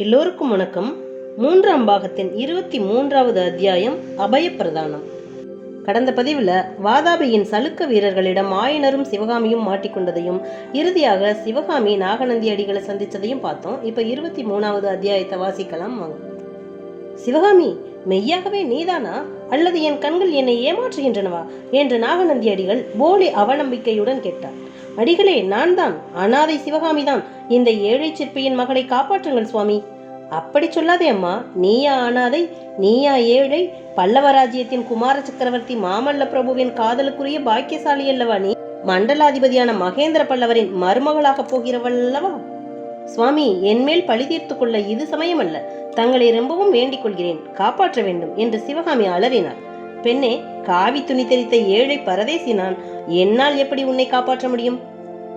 எல்லோருக்கும் வணக்கம். 3ஆம் பாகத்தின் 23வது அத்தியாயம் அபயப்பிரதானம். கடந்த பதிவில் வாதாபியின் சலுக்க வீரர்களிடம் ஆயனரும் சிவகாமியும் மாட்டிக்கொண்டதையும் இறுதியாக சிவகாமி நாகநந்தி அடிகளை சந்தித்ததையும் பார்த்தோம். இப்போ 23வது அத்தியாயத்தை வாசிக்கலாம் வாங்க. சிவகாமி, மெய்யாகவே நீதானா அல்லது என் கண்கள் என்னை ஏமாற்றுகின்றனவா என்று நாகநந்தி அடிகள் போலி அவநம்பிக்கையுடன் கேட்டார். அடிகளே, நான் தான், அனாதை சிவகாமிதான். இந்த ஏழை சிற்பியின் மகளை காப்பாற்றுங்கள் சுவாமி. அப்படி சொல்லாதே அம்மா, நீயா அனாதை, நீயா ஏழை? பல்லவ ராஜ்யத்தின் குமார சக்கரவர்த்தி மாமல்ல பிரபுவின் காதலுக்குரிய பாக்கியசாலி அல்லவா நீ? மண்டலாதிபதியான மகேந்திர பல்லவரின் மருமகளாக போகிறவள் அல்லவா? சுவாமி, என்மேல் பழி தீர்த்து கொள்ள இது சமயமல்ல. தங்களை ரொம்பவும் வேண்டிக் கொள்கிறேன், காப்பாற்ற வேண்டும் என்று சிவகாமி அலறினார். பெண்ணே, காவி துணி தெரித்த ஏழை பரதேசி நான், என்னால் எப்படி உன்னை காப்பாற்ற முடியும்?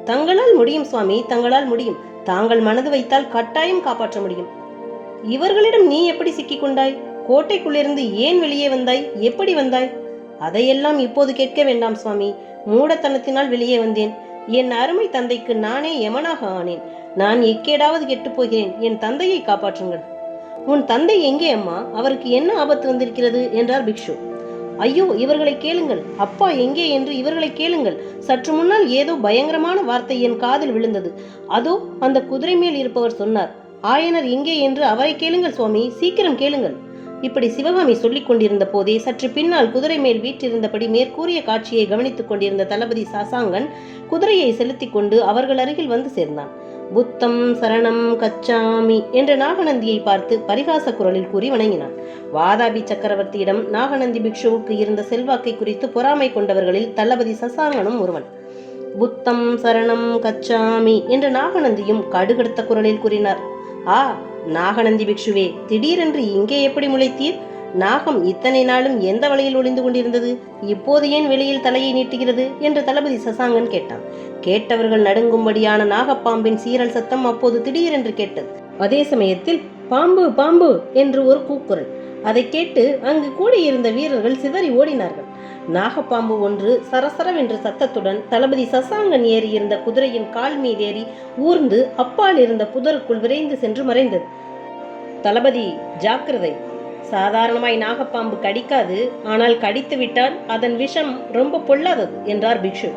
தங்களால் முடியும் சுவாமி, தங்களால் முடியும். தாங்கள் மனது வைத்தால் கட்டாயம் காப்பாற்ற முடியும். இவர்களிடம் நீ எப்படி சிக்கிக் கொண்டாய்? கோட்டைக்குள்ளிருந்து ஏன் வெளியே வந்தாய்? எப்படி வந்தாய்? அதையெல்லாம் இப்போது கேட்க வேண்டாம் சுவாமி. மூடத்தனத்தினால் வெளியே வந்தேன். என் அருமை தந்தைக்கு நானே யமனாக ஆனேன். நான் எக்கேடாவது கெட்டு போகிறேன். என் தந்தையை காப்பாற்றுங்கள். உன் தந்தை எங்கே அம்மா? அவருக்கு என்ன ஆபத்து வந்திருக்கிறது என்றார் பிக்ஷு. ஐயோ, இவர்களை கேளுங்கள். அப்பா எங்கே என்று இவர்களை கேளுங்கள். சற்று முன்னால் ஏதோ பயங்கரமான வார்த்தை என் காதில் விழுந்தது. அதோ அந்த குதிரை மேல் இருப்பவர் சொன்னார். ஆயனர் எங்கே என்று அவரை கேளுங்கள் சுவாமி, சீக்கிரம் கேளுங்கள். இப்படி சிவகாமி சொல்லிக் கொண்டிருந்த போதே சற்று பின்னால் குதிரை மேல் வீற்றிருந்தபடி மேற்கூறிய காட்சியை கவனித்துக் கொண்டிருந்த தளபதி சசாங்கன் குதிரையை செலுத்திக் கொண்டு அவர்கள் அருகில் வந்து சேர்ந்தான். புத்தம் சரணம் கச்சாமி என்ற நாகநந்தியை பார்த்து பரிகாச குரலில் கூறி வணங்கினான். வாதாபி சக்கரவர்த்தியிடம் நாகநந்தி பிக்ஷுவுக்கு இருந்த செல்வாக்கை குறித்து பொறாமை கொண்டவர்களில் தளபதி சசாங்கனும் ஒருவன். புத்தம் சரணம் கச்சாமி என்ற நாகநந்தியும் கடுகடுத்த குரலில் கூறினார். ஆ, நாகநந்தி பிக்ஷுவே, திடீரென்று இங்கே எப்படி முளைத்தீர்? நாகம் இத்தனை நாளும் எந்த வழியில் ஒளிந்து கொண்டிருந்தது? இப்போது ஏன் வெளியில் தலையை நீட்டுகிறது என்று தளபதி சசாங்கன் கேட்டான். கேட்டவர்கள் நடுங்கும்படியான நாகப்பாம்பின் சீரல் சத்தம் அப்போது திடீரென்று கேட்டது. அதே சமயத்தில் பாம்பு பாம்பு என்று ஒரு கூக்குரல். அதை கேட்டு அங்கு கூடியிருந்த வீரர்கள் சிதறி ஓடினார்கள். நாகப்பாம்பு ஒன்று சரசரவென்ற சத்தத்துடன் தளபதி சசாங்கன் ஏறி இருந்த குதிரையின் கால் மீதேறி ஊர்ந்து அப்பால் இருந்த புதருக்குள் விரைந்து சென்று மறைந்தது. தளபதி, ஜாக்கிரதை. சாதாரணமாய் நாகப்பாம்பு கடிக்காது, ஆனால் கடித்து விட்டால் அதன் விஷம் ரொம்ப பொல்லாதது என்றார் பிக்ஷு.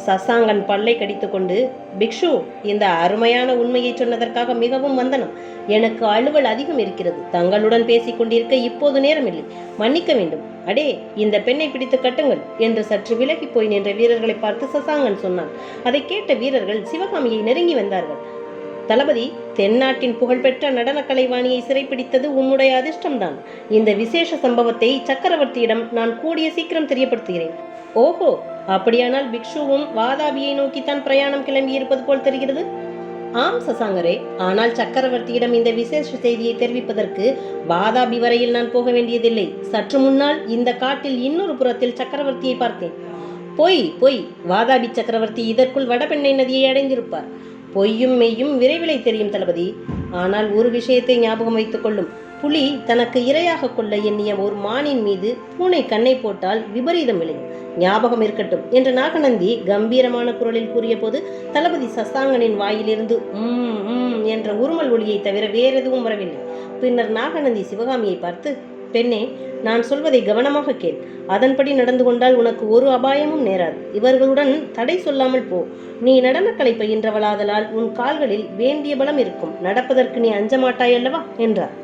சசாங்கன் பல்லை கடித்து கொண்டு, பிக்ஷு, இந்த அருமையான உண்மையை சொன்னதற்காக மிகவும் வந்தனம். எனக்கு அலுவல் அதிகம் இருக்கிறது. தங்களுடன் பேசிக் கொண்டிருக்க இப்போது நேரமில்லை, மன்னிக்க வேண்டும். அடே, இந்த பெண்ணை பிடித்து கட்டுங்கள் என்று சற்று விலகி போய் நின்ற வீரர்களை பார்த்து சசாங்கன் சொன்னான். அதை கேட்ட வீரர்கள் சிவகாமியை நெருங்கி வந்தார்கள். தளபதி, தென்னாட்டின் புகழ்பெற்ற நடன கலைவாணியை சிறைப்பிடித்தது உம்முடைய அதிர்ஷ்டம்தான். இந்த விசேஷ சம்பவத்தை சக்கரவர்த்தியிடம் நான் கூடிய சீக்கிரம் தெரியப்படுத்துகிறேன். ஓஹோ, அப்படியானால் பிக்ஷுவும் வாதாபியை நோக்கித்தான் பிரயாணம் கிளம்பி இருப்பது போல் தெரிகிறது. ஆம் சசாங்கரே, ஆனால் சக்கரவர்த்தியிடம் இந்த விசேஷ செய்தியை தெரிவிப்பதற்கு வாதாபி வரையில் நான் போக வேண்டியதில்லை. சற்று முன்னால் இந்த காட்டில் இன்னொரு புறத்தில் சக்கரவர்த்தியை பார்த்தேன். பொய், வாதாபி சக்கரவர்த்தி இதற்குள் வடபெண்ணை நதியை அடைந்திருப்பார். பொய்யும் மெய்யும் விரைவிலை தெரியும் தளபதி. ஆனால் ஒரு விஷயத்தை ஞாபகம் வைத்துக் கொள்ளும். புலி தனக்கு இரையாக கொள்ள எண்ணிய ஒரு மானின் மீது பூனை கண்ணை போட்டால் விபரீதம் விளையும். ஞாபகம் இருக்கட்டும் என்று நாகநந்தி கம்பீரமான குரலில் கூறிய போது தளபதி சசாங்கனின் வாயிலிருந்து என்ற உருமல் ஒளியை தவிர வேறெதுவும் வரவில்லை. பின்னர் நாகநந்தி சிவகாமியை பார்த்து, பெண்ணே, நான் சொல்வதை கவனமாக கேள். அதன்படி நடந்து கொண்டால் உனக்கு ஒரு அபாயமும் நேராது. இவர்களுடன் தடை சொல்லாமல் போ. நீ நடனக்கலை பயின்றவளாதலால் உன் கால்களில் வேண்டிய பலம் இருக்கும். நடப்பதற்கு நீ அஞ்ச மாட்டாய் அல்லவா என்றார்.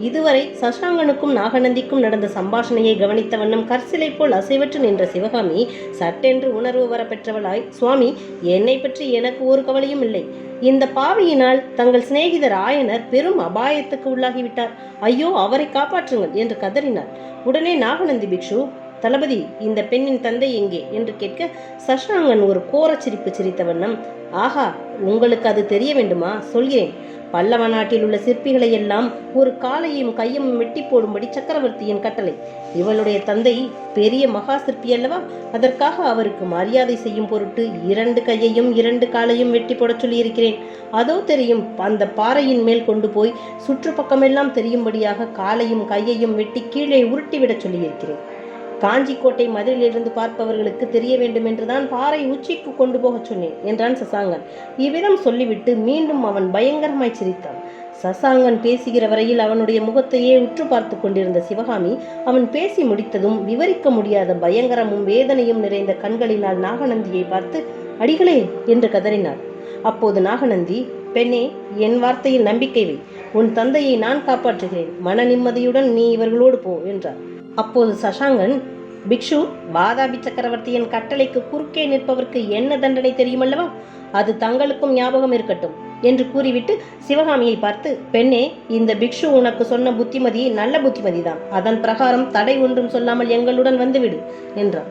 இதுவரை சசாங்கனுக்கும் நாகநந்திக்கும் நடந்த சம்பாஷணையை கவனித்த வண்ணம் கற்சிலை போல் அசைவற்று நின்ற சிவகாமி சட்டென்று உணர்வு வர பெற்றவளாய், சுவாமி, என்னை பற்றி எனக்கு ஒரு கவலையும் இல்லை. இந்த பாவியினால் தங்கள் சிநேகிதர் ஆயனர் பெரும் அபாயத்துக்கு உள்ளாகிவிட்டார். ஐயோ, அவரை காப்பாற்றுங்கள் என்று கதறினார். உடனே நாகநந்தி பிக்ஷு, தளபதி, இந்த பெண்ணின் தந்தை எங்கே என்று கேட்க சசாங்கன் ஒரு கோரச்சிரிப்பு சிரித்த வண்ணம், ஆஹா, உங்களுக்கு அது தெரிய வேண்டுமா? சொல்கிறேன். பல்லவ நாட்டில் உள்ள சிற்பிகளை எல்லாம் ஒரு காலையும் கையும் வெட்டி போடும்படி சக்கரவர்த்தியின் கட்டளை. இவளுடைய தந்தை பெரிய மகா சிற்பி அல்லவா? அதற்காக அவருக்கு மரியாதை செய்யும் பொருட்டு 2 கையையும் 2 காலையும் வெட்டி போட சொல்லியிருக்கிறேன். அதோ தெரியும் அந்த பாறையின் மேல் கொண்டு போய் சுற்றுப்பக்கமெல்லாம் தெரியும்படியாக காலையும் கையையும் வெட்டி கீழே உருட்டிவிட சொல்லியிருக்கிறேன். காஞ்சிக்கோட்டை மதிலிலிருந்து பார்ப்பவர்களுக்கு தெரிய வேண்டும் என்றுதான் பாறை உச்சிக்கு கொண்டு போகச் சொன்னேன் என்றான் சசாங்கன். இவ்விதம் சொல்லிவிட்டு மீண்டும் அவன் பயங்கரமாய் சிரித்தான். சசாங்கன் பேசுகிற வரையில் அவனுடைய முகத்தையே உற்று பார்த்து கொண்டிருந்த சிவகாமி அவன் பேசி முடித்ததும் விவரிக்க முடியாத பயங்கரமும் வேதனையும் நிறைந்த கண்களினால் நாகநந்தியை பார்த்து, அடிகளே என்று கதறினாள். அப்போது நாகநந்தி, பெண்ணே, என் வார்த்தையில் நம்பிக்கை வை. உன் தந்தையை நான் காப்பாற்றுகிறேன். மன நிம்மதியுடன் நீ இவர்களோடு போ என்றார். அப்போது சசாங்கன், பிக்ஷு, வாதாபி சக்கரவர்த்தியின் கட்டளைக்கு குறுக்கே நிற்பவர்க்கு என்ன தண்டனை தெரியுமல்லவா? அது தங்களுக்கும் ஞாபகம் இருக்கட்டும் என்று கூறிவிட்டு சிவகாமியை பார்த்து, பெண்ணே, இந்த பிக்ஷு உனக்கு சொன்ன புத்திமதி நல்ல புத்திமதிதான். அதன் பிரகாரம் தடை ஒன்றும் சொல்லாமல் எங்களுடன் வந்துவிடு என்றான்.